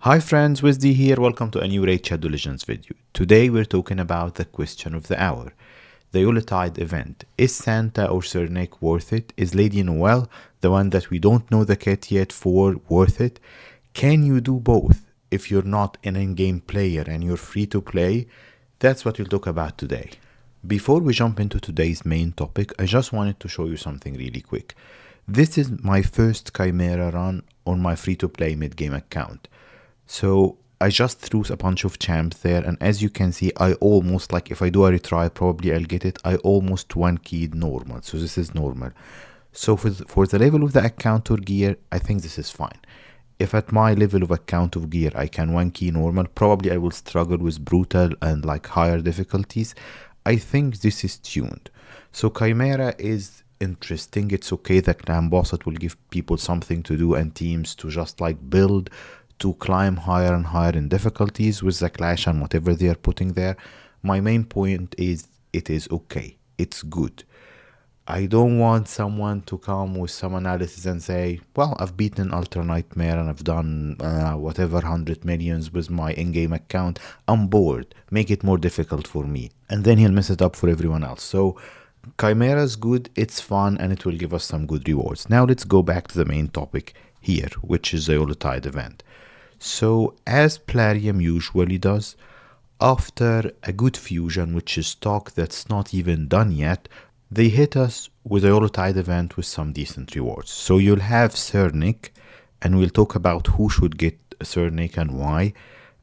Hi friends, Wizzy here. Welcome to a new Raid Shadow Legends video. Today we're talking about the question of the hour. The Yuletide event. Is Santa or Sir Nick worth it? Is Lady Noelle, the one that we don't know the kit yet for, worth it? Can you do both if you're not an in-game player and you're free to play? That's what we'll talk about today. Before we jump into today's main topic, I just wanted to show you something really quick. This is my first Chimera run on my free-to-play mid-game account. So I just threw a bunch of champs there, and as you can see, I almost, like if I do a retry, probably I'll get it. I almost one-keyed normal, so this is normal. So for the level of the account or gear, I think this is fine. If at my level of account of gear I can one-key normal, probably I will struggle with brutal and like higher difficulties. I think this is tuned. So Chimera is interesting. It's okay, the clan boss, it will give people something to do and teams to just like build to climb higher and higher in difficulties with the clash and whatever they are putting there. My main point is it is okay. It's good. I don't want someone to come with some analysis and say, well, I've beaten Ultra Nightmare and I've done whatever 100 millions with my in-game account. I'm bored. Make it more difficult for me. And then he'll mess it up for everyone else. So Chimera is good, it's fun, and it will give us some good rewards. Now let's go back to the main topic here, which is the Yuletide event. So as Plarium usually does, after a good fusion, which is stock that's not even done yet, they hit us with a Yuletide event with some decent rewards. So you'll have Sir Nick, and we'll talk about who should get Sir Nick and why.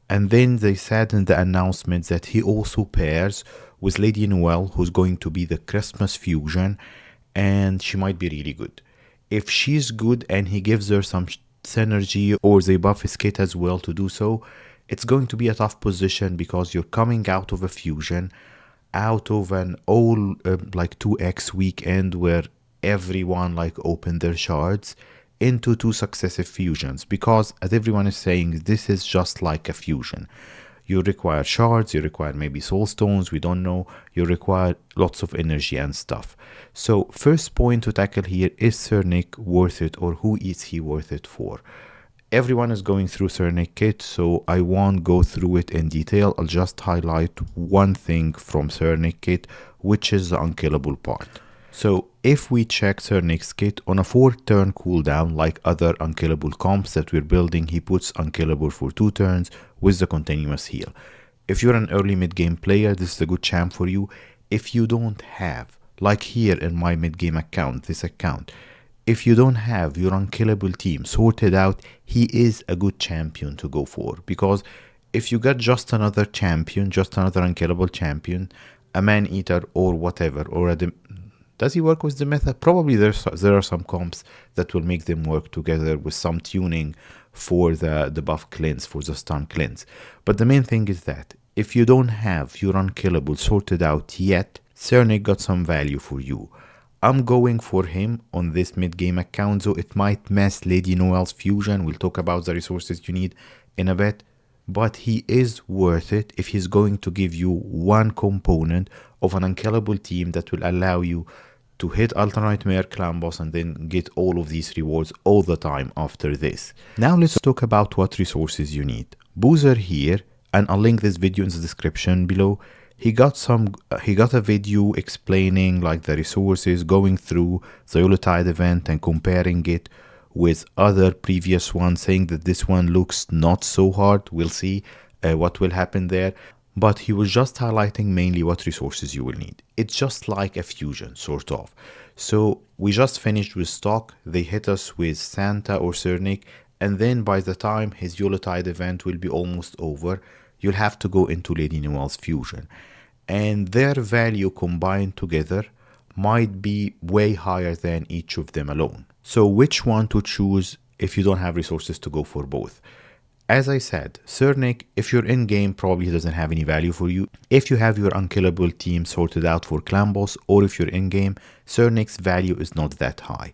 And then they said in the announcement that he also pairs with Lady Noelle, who's going to be the Christmas fusion, and she might be really good. If she's good and he gives her some synergy, or they buff his kit as well to do so, it's going to be a tough position because you're coming out of a fusion, out of an all like 2x weekend where everyone like opened their shards, into 2 successive fusions, because as everyone is saying, this is just like a fusion. You require shards, you require maybe soul stones, we don't know, you require lots of energy and stuff. So first point to tackle here, is Sir Nick worth it, or who is he worth it for? Everyone is going through Sir Nick kit, so I won't go through it in detail. I'll just highlight one thing from Sir Nick kit, which is the unkillable part. So if we check Sir Nick's kit, on a 4-turn cooldown, like other unkillable comps that we're building, he puts unkillable for 2 turns with the continuous heal. If you're an early mid-game player, this is a good champ for you. If you don't have, like here in my mid-game account, this account, if you don't have your unkillable team sorted out, he is a good champion to go for. Because if you got just another champion, just another unkillable champion, a man-eater or whatever, or a does he work with the method? Probably there are some comps that will make them work together with some tuning for the buff cleanse, for the stun cleanse. But the main thing is that if you don't have your unkillable sorted out yet, Sir Nick got some value for you. I'm going for him on this mid-game account, so it might mess Lady Noelle's fusion. We'll talk about the resources you need in a bit. But he is worth it if he's going to give you one component of an unkillable team that will allow you to hit Ultra Nightmare Clan Boss and then get all of these rewards all the time after this. Now let's talk about what resources you need. Boozer here, and I'll link this video in the description below. He got a video explaining like the resources, going through the Yuletide event and comparing it with other previous ones, saying that this one looks not so hard. We'll see what will happen there. But he was just highlighting mainly what resources you will need. It's just like a fusion, sort of. So we just finished with stock. They hit us with Santa or Sir Nick, and then by the time his Yuletide event will be almost over, you'll have to go into Lady Noelle's fusion. And their value combined together might be way higher than each of them alone. So which one to choose if you don't have resources to go for both? As I said, Sir Nick, if you're in-game, probably doesn't have any value for you. If you have your unkillable team sorted out for Clan Boss, or if you're in-game, Sir Nick's value is not that high.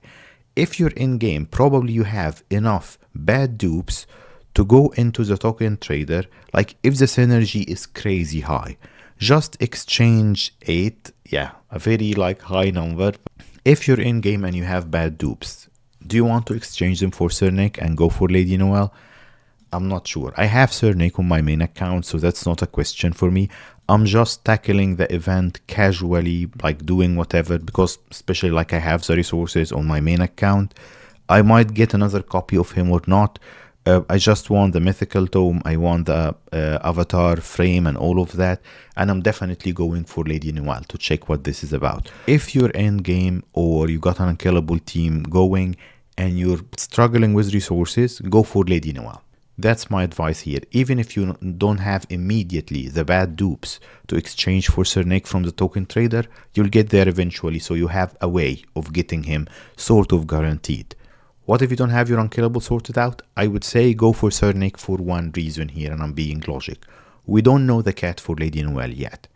If you're in-game, probably you have enough bad dupes to go into the token trader. Like if the synergy is crazy high, just exchange 8, yeah, a very like high number. If you're in-game and you have bad dupes, do you want to exchange them for Sir Nick and go for Lady Noelle? I'm not sure. I have Sir Nick on my main account, so that's not a question for me. I'm just tackling the event casually, like doing whatever, because especially like I have the resources on my main account. I might get another copy of him or not. I just want the mythical tome, I want the avatar frame and all of that, and I'm definitely going for Lady Noelle to check what this is about. If you're in game or you got an unkillable team going and you're struggling with resources, go for Lady Noelle. That's my advice here. Even if you don't have immediately the bad dupes to exchange for Sir Nick from the token trader, you'll get there eventually, so you have a way of getting him sort of guaranteed. What if you don't have your unkillable sorted out? I would say go for Sir Nick for one reason here, and I'm being logic. We don't know the cat for Lady Noelle yet.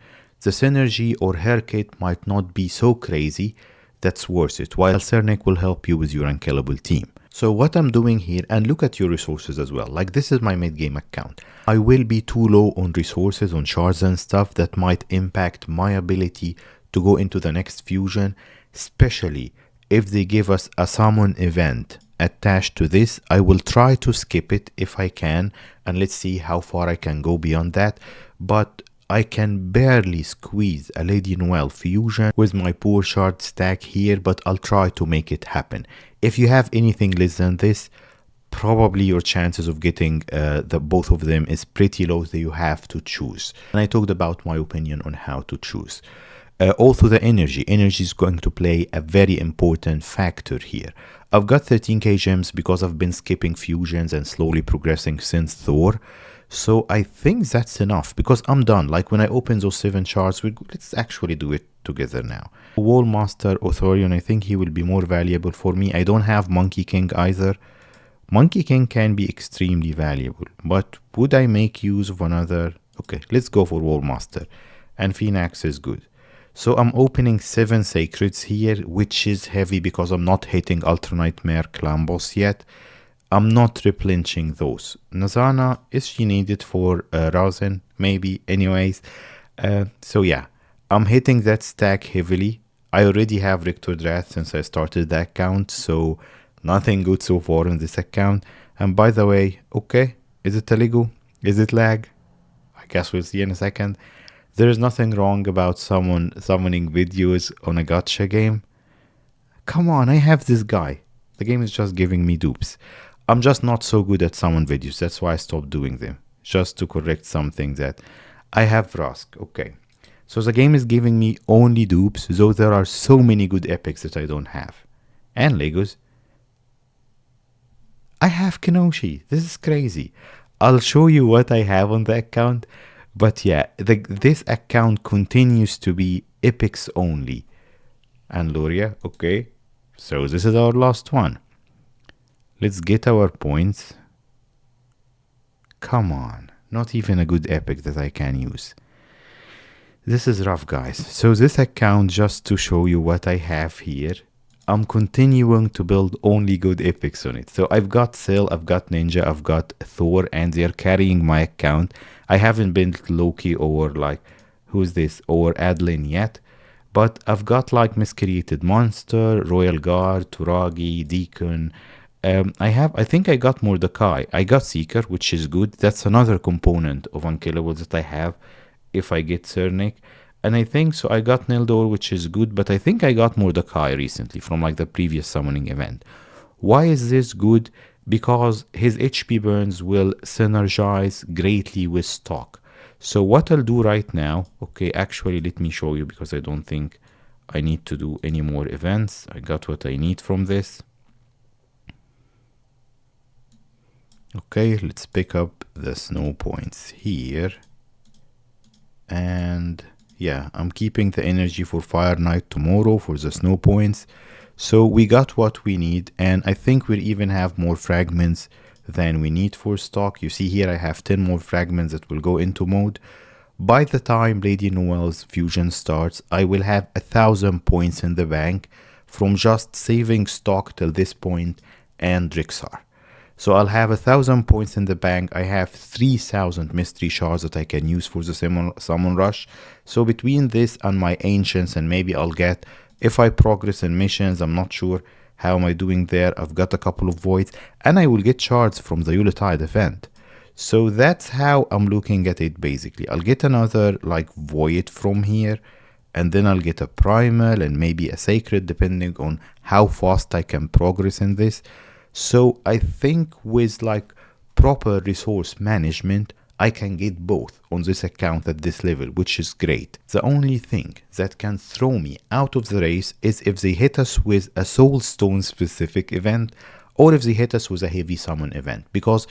The synergy or her kit might not be so crazy that's worth it, while Sir Nick will help you with your unkillable team. So what I'm doing here, and look at your resources as well, like this is my mid-game account. I will be too low on resources, on shards and stuff that might impact my ability to go into the next fusion, especially if they give us a summon event attached to this. I will try to skip it if I can, and let's see how far I can go beyond that. But I can barely squeeze a Lady Noelle fusion with my poor shard stack here, but I'll try to make it happen. If you have anything less than this, probably your chances of getting the both of them is pretty low, that you have to choose. And I talked about my opinion on how to choose. Also the energy is going to play a very important factor here. I've got 13k gems because I've been skipping fusions and slowly progressing since Thor. So I think that's enough because I'm done. Like when I open those 7 shards, let's actually do it together now. Wall Master Authorion, I think he will be more valuable for me. I don't have Monkey King either. Monkey King can be extremely valuable, but would I make use of another? Okay, let's go for Wall Master. And Phoenix is good. So I'm opening 7 sacreds here, which is heavy because I'm not hitting Ultra Nightmare Clan Boss yet. I'm not replenishing those. Nazana, is she needed for Razen? Maybe. Anyways. So yeah, I'm hitting that stack heavily. I already have Rictor Drath since I started the account, so nothing good so far on this account. And by the way, okay, is it Telugu? Is it lag? I guess we'll see in a second. There is nothing wrong about someone summoning videos on a gacha game. Come on, I have this guy. The game is just giving me dupes. I'm just not so good at summon videos. That's why I stopped doing them. Just to correct something that I have Rask. Okay. So the game is giving me only dupes, though there are so many good epics that I don't have. And Legos. I have Kenoshi. This is crazy. I'll show you what I have on the account. But yeah, this account continues to be epics only. And Luria, okay. So this is our last one. Let's get our points. Come on, not even a good epic that I can use. This is rough, guys. So this account, just to show you what I have here, I'm continuing to build only good epics on it. So I've got Syl, I've got Ninja, I've got Thor, and they're carrying my account. I haven't built Loki or like, who's this, or Adeline yet. But I've got like Miscreated Monster, Royal Guard, Turagi, Deacon. I think I got Mordecai. I got Seeker, which is good. That's another component of Unkillables that I have if I get Cernic. And I think so I got Nildor, which is good, but I think I got Mordecai recently from like the previous summoning event. Why is this good? Because his HP burns will synergize greatly with stock. So what I'll do right now, okay, actually let me show you because I don't think I need to do any more events. I got what I need from this. Okay, let's pick up the snow points here. And yeah, I'm keeping the energy for Fire Knight tomorrow for the snow points. So we got what we need, and I think we even have more fragments than we need for stock. You see here I have 10 more fragments that will go into mode. By the time Lady Noelle's fusion starts, I will have 1,000 points in the bank from just saving stock till this point and Drixar. So I'll have 1,000 points in the bank. I have 3,000 mystery shards that I can use for the summon rush. So between this and my ancients, and maybe I'll get, if I progress in missions, I'm not sure how am I doing there. I've got a couple of voids, and I will get shards from the Yuletide event. So that's how I'm looking at it basically. I'll get another like void from here, and then I'll get a primal and maybe a sacred depending on how fast I can progress in this. So I think with like proper resource management, I can get both on this account at this level, which is great. The only thing that can throw me out of the race is if they hit us with a soulstone specific event, or if they hit us with a heavy summon event, because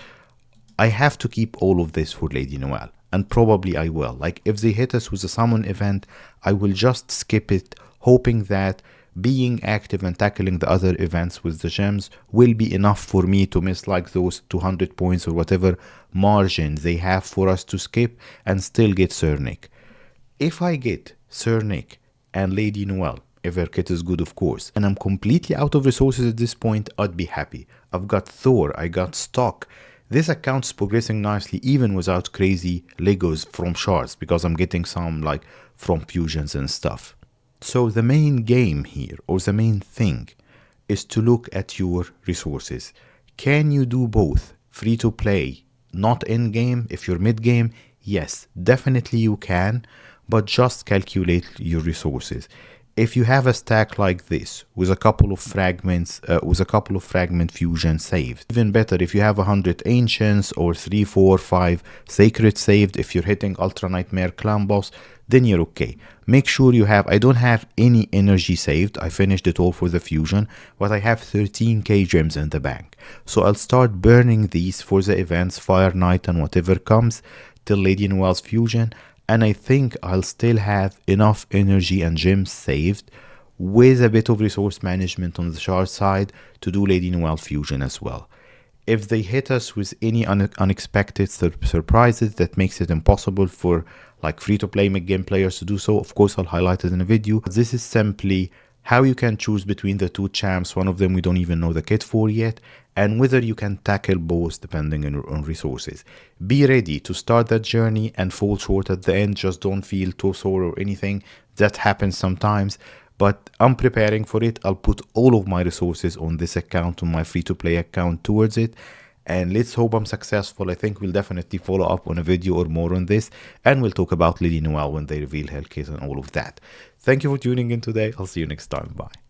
I have to keep all of this for Lady Noelle, and probably I will. Like if they hit us with a summon event, I will just skip it, hoping that being active and tackling the other events with the gems will be enough for me to miss like those 200 points or whatever margin they have for us to skip and still get Sir Nick. If I get Sir Nick and Lady Noelle, if her kit is good of course, and I'm completely out of resources at this point, I'd be happy. I've got Thor, I got stock. This account's progressing nicely even without crazy Legos from shards, because I'm getting some like from fusions and stuff. So the main game here, or the main thing, is to look at your resources. Can you do both? Free to play, not in game. If you're mid game, yes, definitely you can, but just calculate your resources. If you have a stack like this with a couple of fragments, fragment fusion saved, even better if you have 100 ancients or 3, 4, 5 sacred saved. If you're hitting ultra nightmare clan boss, then you're okay. Make sure you have, I don't have any energy saved, I finished it all for the fusion, but I have 13k gems in the bank. So I'll start burning these for the events, Fire Knight and whatever comes, till Lady Noelle's fusion. And I think I'll still have enough energy and gems saved with a bit of resource management on the shard side to do Lady Noelle fusion as well. If they hit us with any unexpected surprises that makes it impossible for like free-to-play mid-game players to do so, of course I'll highlight it in a video. This is simply how you can choose between the two champs. One of them we don't even know the kit for yet, and whether you can tackle both depending on resources. Be ready to start that journey and fall short at the end. Just don't feel too sore or anything. That happens sometimes, but I'm preparing for it. I'll put all of my resources on this account, on my free-to-play account, towards it, and let's hope I'm successful. I think we'll definitely follow up on a video or more on this, and we'll talk about Lady Noelle when they reveal her kit and all of that. Thank you for tuning in today. I'll see you next time. Bye.